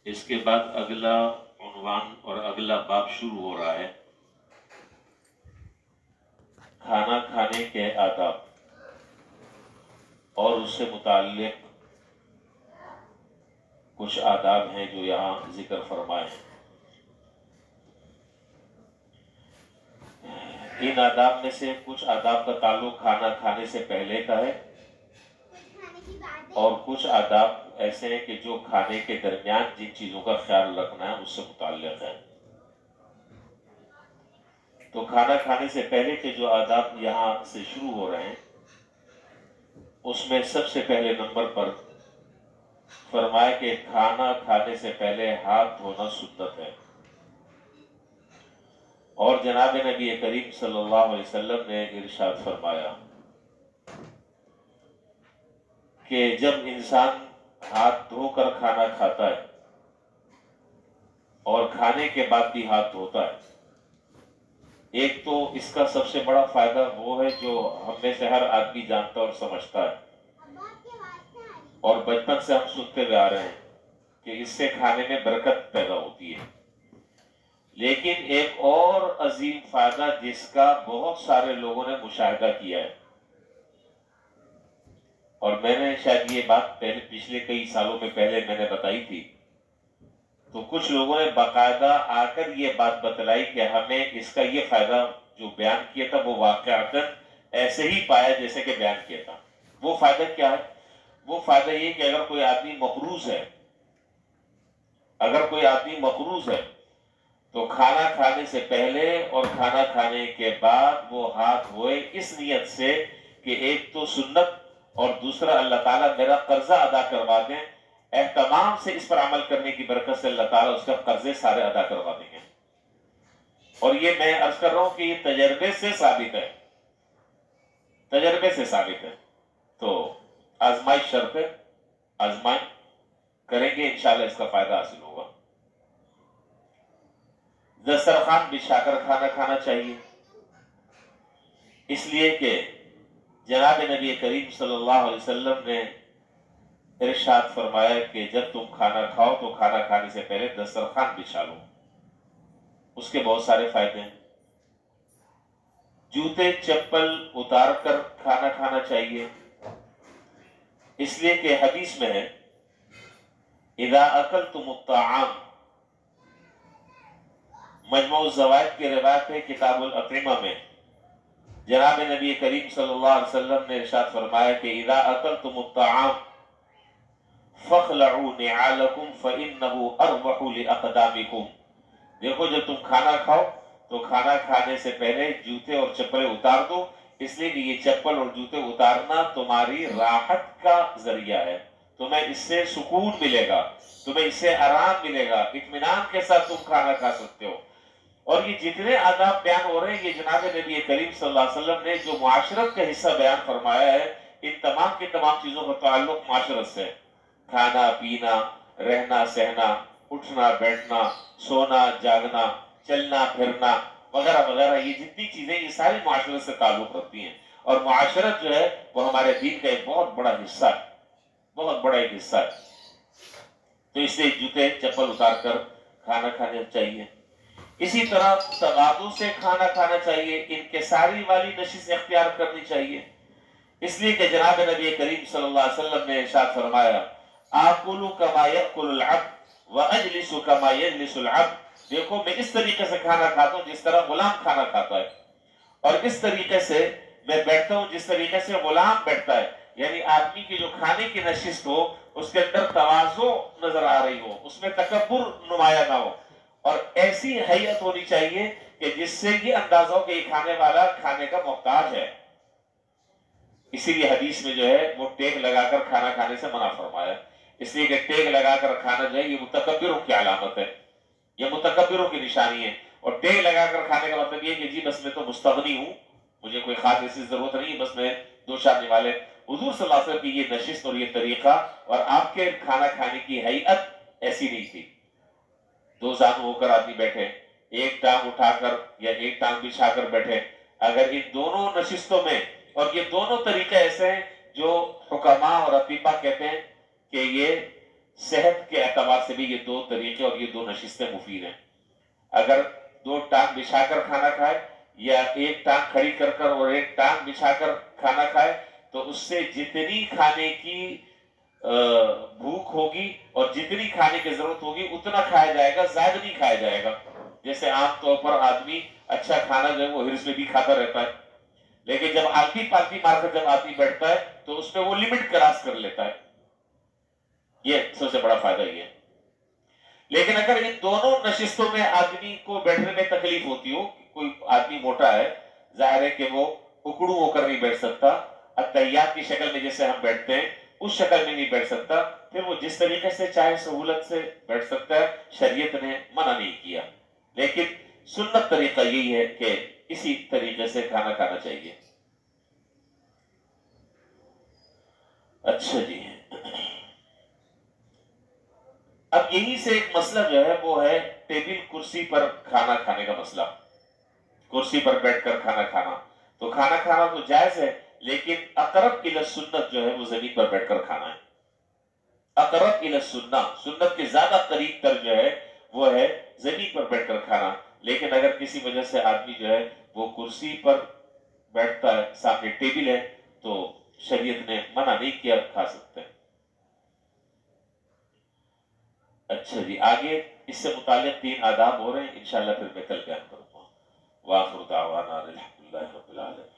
اس کے بعد اگلا عنوان اور اگلا باب شروع ہو رہا ہے، کھانا کھانے کے آداب اور اس سے متعلق کچھ آداب ہیں جو یہاں ذکر فرمائے ہیں۔ ان آداب میں سے کچھ آداب کا تعلق کھانا کھانے سے پہلے کا ہے اور کچھ آداب ایسے ہیں کہ جو کھانے کے درمیان جن چیزوں کا خیال رکھنا ہے اس سے متعلق ہے۔ تو کھانا کھانے سے پہلے کے جو آداب یہاں سے شروع ہو رہے ہیں اس میں سب سے پہلے نمبر پر فرمایا کہ کھانا کھانے سے پہلے ہاتھ دھونا سنت ہے، اور جناب نبی کریم صلی اللہ علیہ وسلم نے ارشاد فرمایا کہ جب انسان ہاتھ دھو کر کھانا کھاتا ہے اور کھانے کے بعد بھی ہاتھ دھوتا ہے، ایک تو اس کا سب سے بڑا فائدہ وہ ہے جو ہم میں سے ہر آدمی جانتا اور سمجھتا ہے، اور بچپن سے ہم سنتے ہوئے آ رہے ہیں کہ اس سے کھانے میں برکت پیدا ہوتی ہے۔ لیکن ایک اور عظیم فائدہ جس کا بہت سارے لوگوں نے مشاہدہ کیا ہے، اور میں نے شاید یہ بات پچھلے کئی سالوں میں پہلے میں نے بتائی تھی، تو کچھ لوگوں نے باقاعدہ آ کر یہ بات بتلائی کہ ہمیں اس کا یہ فائدہ جو بیان کیا تھا وہ واقعتاً ایسے ہی پایا جیسے کہ بیان کیا تھا۔ وہ فائدہ کیا ہے؟ وہ فائدہ یہ کہ اگر کوئی آدمی مقروض ہے، تو کھانا کھانے سے پہلے اور کھانا کھانے کے بعد وہ ہاتھ دھوئے اس نیت سے کہ ایک تو سنت اور دوسرا اللہ تعالیٰ میرا قرضہ ادا کروا دیں، اہتمام سے اس پر عمل کرنے کی برکت سے اللہ تعالیٰ اس کا قرضے سارے ادا کروا دیں گے۔ اور یہ میں عرض کر رہا ہوں کہ یہ تجربے سے ثابت ہے، تو آزمائش شرط ہے، آزمائش کریں گے انشاءاللہ اس کا فائدہ حاصل ہوگا۔ دسترخوان بچھا کر کھانا کھانا چاہیے، اس لیے کہ جناب نبی کریم صلی اللہ علیہ وسلم نے ارشاد فرمایا کہ جب تم کھانا کھاؤ تو کھانا کھانے سے پہلے دسترخوان بچھا لو۔ اس کے بہت سارے فائدے ہیں۔ جوتے چپل اتار کر کھانا کھانا چاہیے، اس لیے کہ حدیث میں ہے اذا اکلتم الطعام، مجموع الزوائد کی روایت ہے کتاب الاطعمہ میں، جناب نبی کریم صلی اللہ علیہ وسلم نے ارشاد فرمایا کہ اذا اکلتم الطعام فاخلعوا نعالکم فإنه اربح لأقدامکم۔ دیکھو جب تم کھانا کھاؤ تو کھانا کھانے سے پہلے جوتے اور چپلیں اتار دو، اس لیے کہ یہ چپل اور جوتے اتارنا تمہاری راحت کا ذریعہ ہے، تمہیں اس سے سکون ملے گا، تمہیں اس سے آرام ملے گا، اطمینان کے ساتھ تم کھانا کھا سکتے ہو۔ اور یہ جتنے آداب بیان ہو رہے ہیں یہ جناب نبی کریم صلی اللہ علیہ وسلم نے جو معاشرت کا حصہ بیان فرمایا ہے، ان تمام کی تمام چیزوں کا تعلق معاشرت سے، کھانا پینا، رہنا سہنا، اٹھنا بیٹھنا، سونا جاگنا، چلنا پھرنا وغیرہ وغیرہ، یہ جتنی چیزیں یہ ساری معاشرت سے تعلق رکھتی ہیں، اور معاشرت جو ہے وہ ہمارے دین کا ایک بہت بڑا حصہ ہے، بہت بڑا ایک حصہ ہے۔ تو اس لیے جوتے چپل اتار کر کھانا کھانا چاہیے۔ اسی طرح تواضع سے کھانا کھانا چاہیے، انکساری والی نشست اختیار کرنی چاہیے، اس لیے کہ جناب نبی کریم صلی اللہ علیہ وسلم نے ارشاد فرمایا آکل کما یأکل العبد واجلس کما یجلس العبد۔ دیکھو میں اس طریقے سے کھانا کھاتا ہوں جس طرح غلام کھانا کھاتا ہے، اور اس طریقے سے میں بیٹھتا ہوں جس طریقے سے غلام بیٹھتا ہے، یعنی آدمی کی جو کھانے کی نشست ہو اس کے اندر تواضع نظر آ رہی ہو، اس میں تکبر نمایاں نہ ہو، اور ایسی حیت ہونی چاہیے کہ جس سے یہ اندازہ ہو کہ یہ کھانے والا کھانے کا محتاج ہے۔ اسی لیے حدیث میں جو ہے وہ ٹیک لگا کر کھانا کھانے سے منع فرمایا، اس لیے کہ ٹیک لگا کر کھانا جو ہے یہ متکبروں کی علامت ہے، یہ متکبروں کی نشانی ہے۔ اور ٹیک لگا کر کھانے کا مطلب یہ کہ جی بس میں تو مستغنی ہوں، مجھے کوئی خاص ایسی ضرورت نہیں، بس میں دو چار نوالے۔ حضور صلی اللہ علیہ وسلم کی یہ نشست اور یہ طریقہ اور آپ کے کھانا کھانے کی حیت ایسی نہیں تھی۔ دو زانو ہو کر آدمی بیٹھے، ایک ٹانگ اٹھا کر یا ایک ٹانگ بچھا کر بیٹھے، اگر ان دونوں نشستوں میں، اور یہ دونوں طریقے ایسے ہیں جو حکماء اور اطباء کہتے ہیں کہ یہ صحت کے اعتبار سے بھی یہ دو طریقے اور یہ دو نشستیں مفید ہیں. اگر دو ٹانگ بچھا کر کھانا کھائے یا ایک ٹانگ کھڑی کر کر اور ایک ٹانگ بچھا کر کھانا کھائے تو اس سے جتنی کھانے کی بھوک ہوگی اور جتنی کھانے کی ضرورت ہوگی اتنا کھایا جائے گا، زائد نہیں کھایا جائے گا. جیسے عام طور پر آدمی اچھا کھانا جو ہے وہ ہرس میں بھی کھاتا رہتا ہے، لیکن جب آلتی پالتی مار کر جب آدمی بیٹھتا ہے تو اس میں وہ لمٹ کراس کر لیتا ہے. یہ سب سے بڑا فائدہ یہ ہے. لیکن اگر ان دونوں نشستوں میں آدمی کو بیٹھنے میں تکلیف ہوتی ہو، کوئی آدمی موٹا ہے، ظاہر ہے کہ وہ اکڑو ہو کر نہیں بیٹھ سکتا، اتحیات کی شکل میں جیسے ہم بیٹھتے ہیں اس شکل میں نہیں بیٹھ سکتا، پھر وہ جس طریقے سے چاہے سہولت سے بیٹھ سکتا ہے، شریعت نے منع نہیں کیا. لیکن سنت طریقہ یہی ہے کہ اسی طریقے سے کھانا کھانا چاہیے. اچھا جی، اب یہی سے ایک مسئلہ جو ہے وہ ہے ٹیبل کرسی پر کھانا کھانے کا مسئلہ. کرسی پر بیٹھ کر کھانا کھانا، تو کھانا کھانا تو جائز ہے، لیکن اقرب الی سنت جو ہے وہ زمین پر بیٹھ کر کھانا ہے. اقرب الی سنت، سنت کے زیادہ قریب تر جو ہے وہ ہے زمین پر بیٹھ کر کھانا. لیکن اگر کسی وجہ سے آدمی جو ہے وہ کرسی پر بیٹھتا ہے، سامنے ٹیبل ہے، تو شریعت نے منع نہیں کیا، کھا سکتے ہیں. اچھا جی، آگے اس سے متعلق 3 آداب ہو رہے ہیں، انشاءاللہ پھر میں کل بیان کروں گا. وآخر دعوانا الحمدللہ رب العالمین.